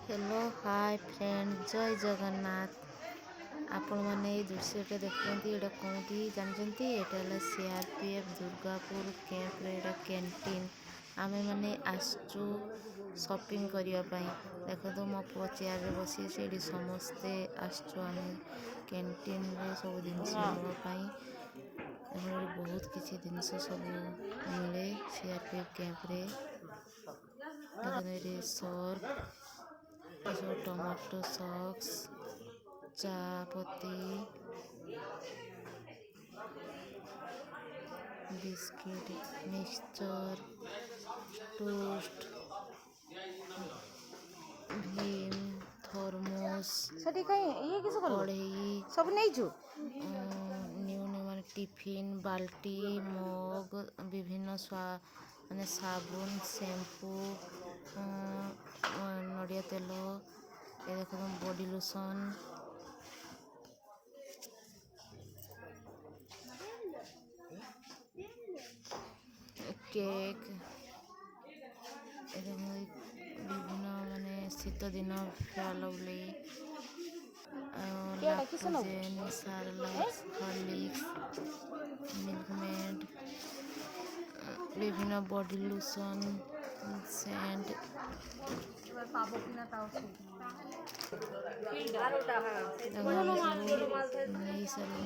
Hello hi friend जय जगन्नाथ आपण मैंने दृश्य के देखते ये कौटी जानते ये सीआरपीएफ दुर्गापुर कैंप रे कैंटीन आम मैंने आसचु शॉपिंग करने देखो मो पु चेयर रे बसी से समस्ते आसचु आम कैंटीन रे सब जिनस नापी बहुत किसी जिनस सब मिले सीआरपीएफ कैंप रे देखते सर्फ सब टमाटो सॉस चापत्ती बिस्किट मिक्सचर टोस्ट भीम थर्मोस कढ़ई सब नहीं न्यू न्यू मान टिफिन बाल्टी मग विभिन्न माने साबुन शैम्पू नड़िया तेल ये देख बॉडी लोशन केक विभिन्न माने शीत दिन फेयर लवली लैक्टोजेन सारलैक्स हॉर्लिक्स मिल्कमेड विभिन्न बॉडी लोशन सेंट नहीं सारे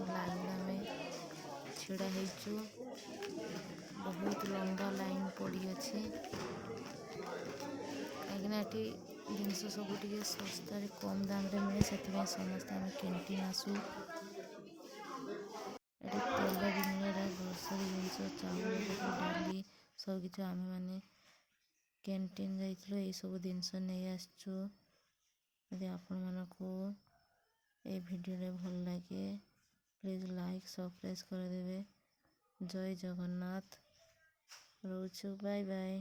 लाइन में छिड़ा हेचु बहुत लंबा लाइन पड़ी अच्छे कहीं जिनस सब सस्तार कम दाम रे मिले से समस्त आम कैंटीन आसू तेल भी मिले ग्रोसरी जिनस चाउल डाली सब किसी आम मैंने कैंटीन जाइलु ये सब जिनस नहीं आसचु यदि आपण मानकू ये वीडियो भल लगे प्लीज लाइक सब्सक्राइब करदेवे जय जगन्नाथ रोचु बाय बाय।